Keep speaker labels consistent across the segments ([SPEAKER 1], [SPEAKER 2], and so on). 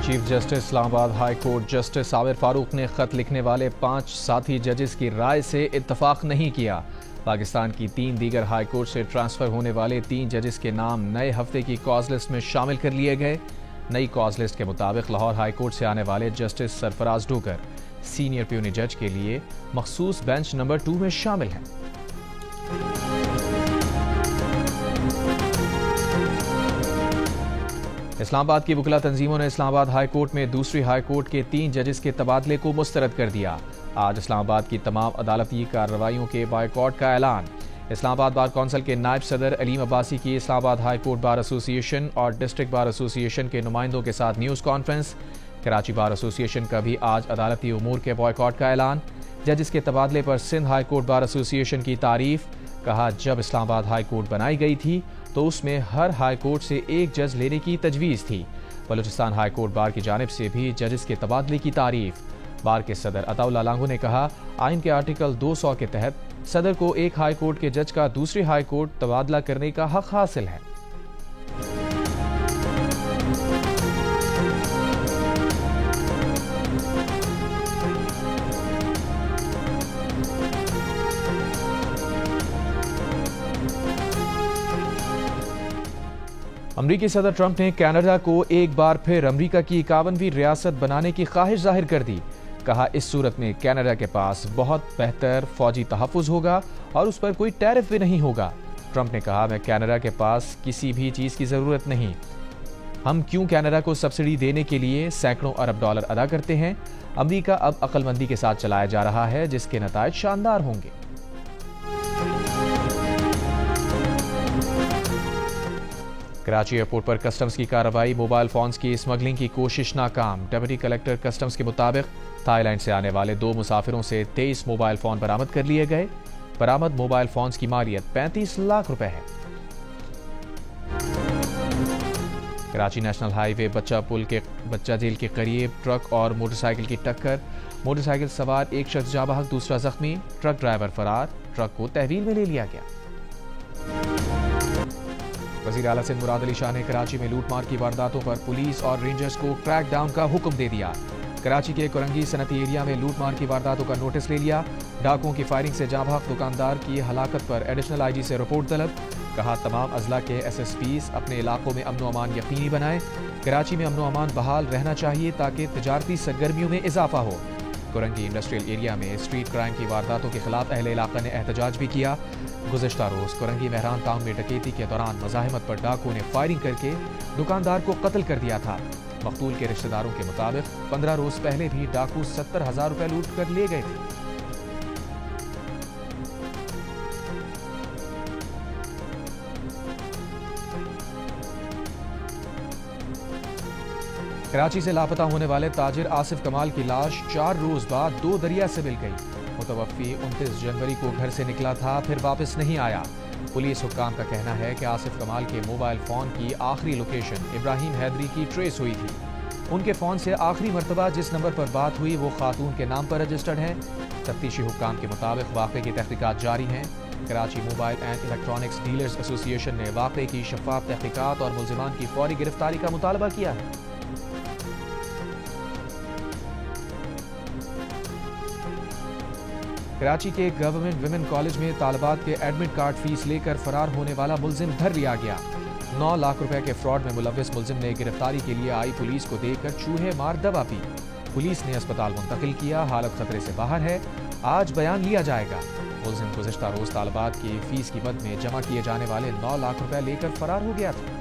[SPEAKER 1] Chief justice اسلام آباد high court justice عامر فاروق نے خط لکھنے والے 5 ساتھی ججز کی رائے سے اتفاق نہیں کیا۔ پاکستان کی 3 دیگر ہائی کورٹ سے ٹرانسفر ہونے والے 3 ججز کے نام نئے ہفتے کی کاز لسٹ میں شامل کر لیے گئے۔ نئی کاز لسٹ کے مطابق لاہور ہائی کورٹ سے آنے والے جسٹس سرفراز ڈوگر سینئر پیونی جج کے لیے مخصوص بینچ نمبر 2 میں شامل ہیں۔ اسلام آباد کی وکلا تنظیموں نے اسلام آباد ہائی کورٹ میں دوسری ہائی کورٹ کے 3 ججز کے تبادلے کو مسترد کر دیا۔ آج اسلام آباد کی تمام عدالتی کارروائیوں کے بائیکاٹ کا اعلان۔ اسلام آباد بار کونسل کے نائب صدر علیم عباسی کی اسلام آباد ہائی کورٹ بار ایسوسی ایشن اور ڈسٹرکٹ بار ایسوسی ایشن کے نمائندوں کے ساتھ نیوز کانفرنس۔ کراچی بار ایسوسی ایشن کا بھی آج عدالتی امور کے بائیکاٹ کا اعلان۔ ججز کے تبادلے پر سندھ ہائی کورٹ بار ایسوسی ایشن کی تعریف۔ کہا جب اسلام آباد ہائی کورٹ بنائی گئی تھی تو اس میں ہر ہائی کورٹ سے 1 جج لینے کی تجویز تھی۔ بلوچستان ہائی کورٹ بار کی جانب سے بھی ججز کے تبادلے کی تعریف۔ بار کے صدر عطاء اللہ لانگو نے کہا آئین کے آرٹیکل 200 کے تحت صدر کو ایک ہائی کورٹ کے جج کا دوسری ہائی کورٹ تبادلہ کرنے کا حق حاصل ہے۔ امریکی صدر ٹرمپ نے کینیڈا کو ایک بار پھر امریکہ کی 51ویں ریاست بنانے کی خواہش ظاہر کر دی۔ کہا اس صورت میں کینیڈا کے پاس بہت بہتر فوجی تحفظ ہوگا اور اس پر کوئی ٹیرف بھی نہیں ہوگا۔ ٹرمپ نے کہا میں کینیڈا کے پاس کسی بھی چیز کی ضرورت نہیں۔ ہم کیوں کینیڈا کو سبسڈی دینے کے لیے سینکڑوں ارب ڈالر ادا کرتے ہیں۔ امریکہ اب عقل مندی کے ساتھ چلایا جا رہا ہے جس کے نتائج شاندار ہوں گے۔ کراچی ایئرپورٹ پر کسٹمز کی کارروائی، موبائل فونز کی اسمگلنگ کی کوشش ناکام۔ ڈپٹی کلکٹر کسٹمز کے مطابق تھائی لینڈ سے آنے والے 2 مسافروں سے 23 موبائل فون برآمد کر لیے گئے۔ برآمد موبائل فونز کی مالیت 35 لاکھ روپے ہے۔ کراچی نیشنل ہائی وے بچہ جیل کے قریب ٹرک اور موٹر سائیکل کی ٹکر، موٹر سائیکل سوار ایک شخص جاں بحق، دوسرا زخمی، ٹرک ڈرائیور فرار، ٹرک کو تحویل میں لے لیا گیا۔ وزیر اعلیٰ سندھ مراد علی شاہ نے کراچی میں لوٹ مار کی وارداتوں پر پولیس اور رینجرز کو کریک ڈاؤن کا حکم دے دیا۔ کراچی کے کورنگی صنعتی ایریا میں لوٹ مار کی وارداتوں کا نوٹس لے لیا۔ ڈاکوؤں کی فائرنگ سے جاں بحق دکاندار کی ہلاکت پر ایڈیشنل آئی جی سے رپورٹ طلب۔ کہا تمام اضلاع کے ایس ایس پیز اپنے علاقوں میں امن و امان یقینی بنائیں۔ کراچی میں امن و امان بحال رہنا چاہیے تاکہ تجارتی سرگرمیوں میں اضافہ ہو۔ کورنگی انڈسٹریل ایریا میں اسٹریٹ کرائم کی وارداتوں کے خلاف اہل علاقہ نے احتجاج بھی کیا۔ گزشتہ روز کورنگی مہران ٹاؤن میں ڈکیتی کے دوران مزاحمت پر ڈاکوؤں نے فائرنگ کر کے دکاندار کو قتل کر دیا تھا۔ مقتول کے رشتہ داروں کے مطابق 15 روز پہلے بھی ڈاکو 70,000 روپے لوٹ کر لے گئے تھے۔ کراچی سے لاپتہ ہونے والے تاجر آصف کمال کی لاش 4 روز بعد 2 دریا سے مل گئی۔ متوفی 29 جنوری کو گھر سے نکلا تھا پھر واپس نہیں آیا۔ پولیس حکام کا کہنا ہے کہ آصف کمال کے موبائل فون کی آخری لوکیشن ابراہیم حیدری کی ٹریس ہوئی تھی۔ ان کے فون سے آخری مرتبہ جس نمبر پر بات ہوئی وہ خاتون کے نام پر رجسٹرڈ ہے۔ تفتیشی حکام کے مطابق واقعے کی تحقیقات جاری ہیں۔ Karachi mobile and electronics dealers ایسوسی ایشن نے واقعے کی شفاف تحقیقات اور ملزمان کی فوری گرفتاری کا مطالبہ کیا ہے۔ کراچی کے گورنمنٹ ویمن کالج میں طالبات کے ایڈمٹ کارڈ فیس لے کر فرار ہونے والا ملزم دھر لیا گیا۔ 9 لاکھ روپے کے فراڈ میں ملوث ملزم نے گرفتاری کے لیے آئی پولیس کو دیکھ کر چوہے مار دوا پی۔ پولیس نے اسپتال منتقل کیا، حالت خطرے سے باہر ہے، آج بیان لیا جائے گا۔ ملزم گزشتہ روز طالبات کی فیس کی مد میں جمع کیے جانے والے 9 لاکھ روپے لے کر فرار ہو گیا تھا۔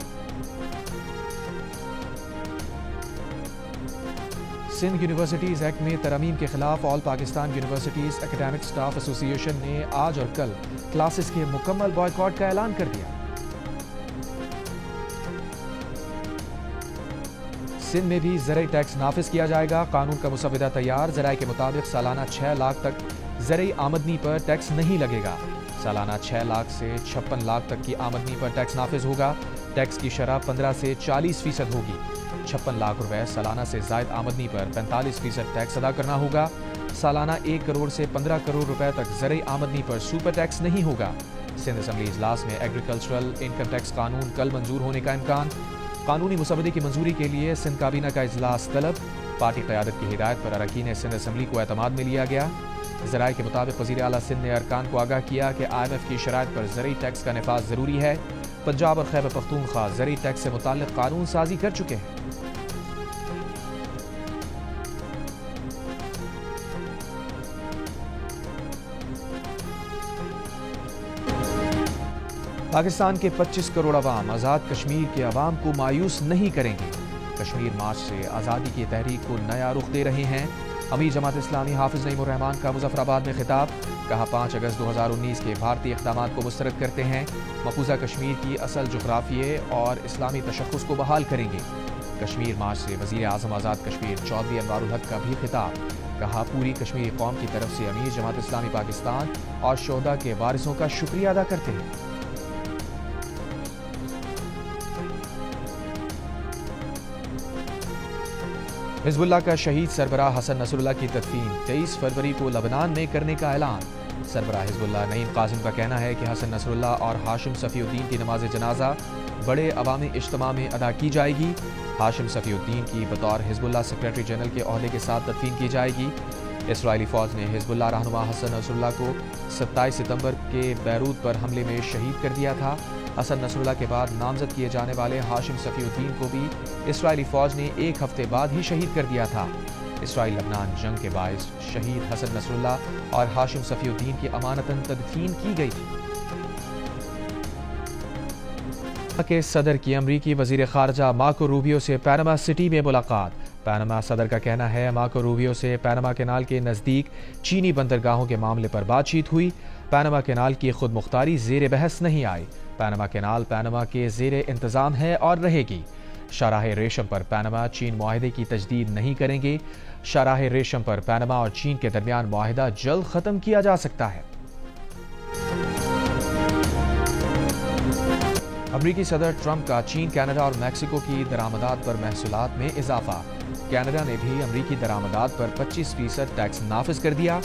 [SPEAKER 1] سندھ یونیورسٹیز ایکٹ میں ترامیم کے خلاف آل پاکستان یونیورسٹیز اکیڈمک اسٹاف ایسوسی ایشن نے آج اور کل کلاسز کے مکمل بائیکاٹ کا اعلان کر دیا۔ سندھ میں بھی زرعی ٹیکس نافذ کیا جائے گا، قانون کا مسودہ تیار۔ ذرائع کے مطابق سالانہ 6 لاکھ تک زرعی آمدنی پر ٹیکس نہیں لگے گا۔ سالانہ 6 لاکھ سے 56 لاکھ تک کی آمدنی پر ٹیکس نافذ ہوگا۔ ٹیکس کی شرح 15 سے 40% ہوگی۔ 56 لاکھ روپے سالانہ سے زائد آمدنی پر 45% ٹیکس ادا کرنا ہوگا۔ سالانہ 1 کروڑ سے 15 کروڑ روپے تک زرعی آمدنی پر سپر ٹیکس نہیں ہوگا۔ سندھ اسمبلی اجلاس میں ایگریکلچرل انکم ٹیکس قانون کل منظور ہونے کا امکان۔ قانونی مسودے کی منظوری کے لیے سندھ کابینہ کا اجلاس طلب، پارٹی قیادت کی ہدایت پر اراکین سندھ اسمبلی کو اعتماد میں لیا گیا۔ ذرائع کے مطابق وزیر اعلیٰ سندھ نے ارکان کو آگاہ کیا کہ IMF کی شرائط پر زرعی ٹیکس کا نفاذ ضروری ہے۔ پنجاب اور خیبر پختونخوا زرعی ٹیکس سے متعلق قانون سازی کر چکے ہیں۔ پاکستان کے 25 کروڑ عوام آزاد کشمیر کے عوام کو مایوس نہیں کریں گے۔ کشمیر مارچ سے آزادی کی تحریک کو نیا رخ دے رہے ہیں۔ امیر جماعت اسلامی حافظ نعیم الرحمان کا مظفر آباد میں خطاب، کہا 5 اگست 2019 کے بھارتی اقدامات کو مسترد کرتے ہیں، مقبوضہ کشمیر کی اصل جغرافیے اور اسلامی تشخص کو بحال کریں گے۔ کشمیر مارچ سے وزیر اعظم آزاد کشمیر چودھری انوار الحق کا بھی خطاب، کہا پوری کشمیری قوم کی طرف سے امیر جماعت اسلامی پاکستان اور شہداء کے وارثوں کا شکریہ ادا کرتے ہیں۔ حزب اللہ کا شہید سربراہ حسن نصر اللہ کی تدفین 23 فروری کو لبنان میں کرنے کا اعلان۔ سربراہ حزب اللہ نعیم قاسم کا کہنا ہے کہ حسن نصر اللہ اور ہاشم صفی الدین کی نماز جنازہ بڑے عوامی اجتماع میں ادا کی جائے گی۔ ہاشم صفی الدین کی بطور حزب اللہ سیکریٹری جنرل کے عہدے کے ساتھ تدفین کی جائے گی۔ اسرائیلی فوج نے حزب اللہ رہنما حسن نصر اللہ کو 27 ستمبر کے بیروت پر حملے میں شہید کر دیا تھا۔ حسن نصر اللہ کے بعد نامزد کیے جانے والے ہاشم صفی الدین کو بھی اسرائیلی فوج نے 1 ہفتے بعد ہی شہید کر دیا تھا۔ اسرائیل لبنان جنگ کے باعث شہید حسن نصر اللہ اور ہاشم صفی الدین کی امانتاً تدفین کی گئی تھی۔ کے صدر کی امریکی وزیر خارجہ مارکو روبیو سے پیناما سٹی میں ملاقات۔ پیناما صدر کا کہنا ہے مارکو روبیو سے پیناما کینال کے نزدیک چینی بندرگاہوں کے معاملے پر بات چیت ہوئی۔ پیناما کینال کی خود مختاری زیر بحث نہیں آئی۔ پیناما کینال پیناما کے زیر انتظام ہے اور رہے گی۔ شاہراہ ریشم پر پیناما چین معاہدے کی تجدید نہیں کریں گے۔ شاہراہ ریشم پر پیناما اور چین کے درمیان معاہدہ جلد ختم کیا جا سکتا ہے۔ امریکی صدر ٹرمپ کا چین، کینیڈا اور میکسیکو کی درآمدات پر محصولات میں اضافہ۔ کینیڈا نے بھی امریکی درآمدات پر 25% ٹیکس نافذ کر دیا۔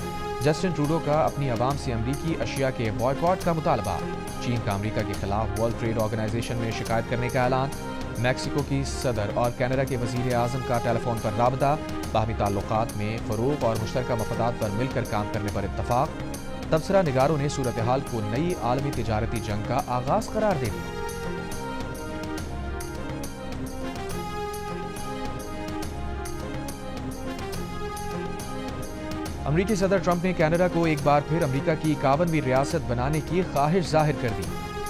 [SPEAKER 1] جسٹن ٹروڈو کا اپنی عوام سے امریکی اشیاء کے بائیکاٹ کا مطالبہ۔ چین کا امریکہ کے خلاف ورلڈ ٹریڈ آرگنائزیشن میں شکایت کرنے کا اعلان۔ میکسیکو کی صدر اور کینیڈا کے وزیر اعظم کا ٹیلی فون پر رابطہ۔ باہمی تعلقات میں فروغ اور مشترکہ مفادات پر مل کر کام کرنے پر اتفاق۔ تبصرہ نگاروں نے صورتحال کو نئی عالمی تجارتی جنگ کا آغاز قرار دے دیا۔ امریکی صدر ٹرمپ نے کینیڈا کو ایک بار پھر امریکہ کی 51ویں ریاست بنانے کی خواہش ظاہر کر دی۔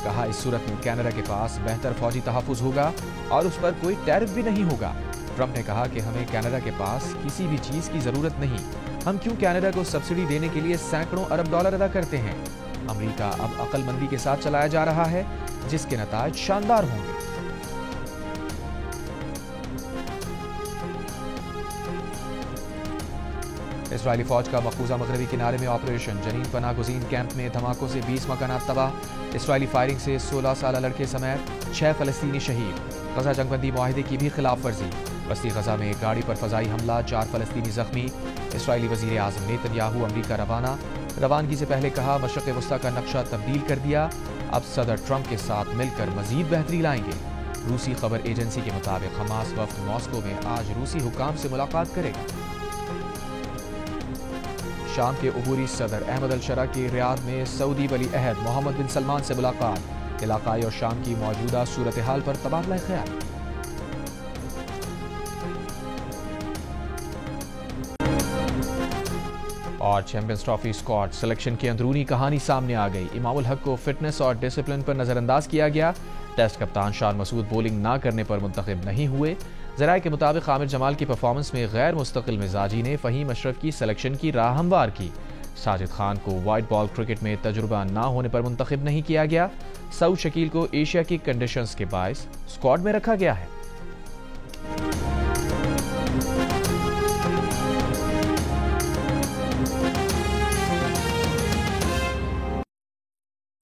[SPEAKER 1] کہا اس صورت میں کینیڈا کے پاس بہتر فوجی تحفظ ہوگا اور اس پر کوئی ٹیرف بھی نہیں ہوگا۔ ٹرمپ نے کہا کہ ہمیں کینیڈا کے پاس کسی بھی چیز کی ضرورت نہیں، ہم کیوں کینیڈا کو سبسڈی دینے کے لیے سینکڑوں ارب ڈالر ادا کرتے ہیں۔ امریکہ اب عقل مندی کے ساتھ چلایا جا رہا ہے، جس کے نتائج شاندار ہوں گے۔ اسرائیلی فوج کا مقبوضہ مغربی کنارے میں آپریشن جنین پناہ گزین کیمپ میں دھماکوں سے 20 مکانات تباہ۔ اسرائیلی فائرنگ سے 16 سالہ لڑکے سمیت 6 فلسطینی شہید۔ غزہ جنگ بندی معاہدے کی بھی خلاف ورزی۔ وسطی غزہ میں گاڑی پر فضائی حملہ، 4 فلسطینی زخمی۔ اسرائیلی وزیر اعظم نیتن یاہو امریکہ روانہ۔ روانگی سے پہلے کہا مشرق وسطیٰ کا نقشہ تبدیل کر دیا، اب صدر ٹرمپ کے ساتھ مل کر مزید بہتری لائیں گے۔ روسی خبر ایجنسی کے مطابق حماس وفد ماسکو میں آج روسی حکام سے ملاقات کرے گا۔ شام کے عبوری صدر احمد الشرع کی ریاض میں سعودی ولی عہد محمد بن سلمان سے ملاقات۔ علاقائی اور شام کی موجودہ صورتحال پر تبادلہ خیال۔ اور چیمپئنز ٹرافی اسکواڈ سلیکشن کی اندرونی کہانی سامنے آ گئی۔ امام الحق کو فٹنس اور ڈسپلن پر نظر انداز کیا گیا۔ ٹیسٹ کپتان شان مسعود بولنگ نہ کرنے پر منتخب نہیں ہوئے۔ ذرائع کے مطابق عامر جمال کی پرفارمنس میں غیر مستقل مزاجی نے فہیم اشرف کی سلیکشن کی راہ ہموار کی۔ ساجد خان کو وائٹ بال کرکٹ میں تجربہ نہ ہونے پر منتخب نہیں کیا گیا۔ سعود شکیل کو ایشیا کی کنڈیشنز کے باعث اسکواڈ میں رکھا گیا ہے۔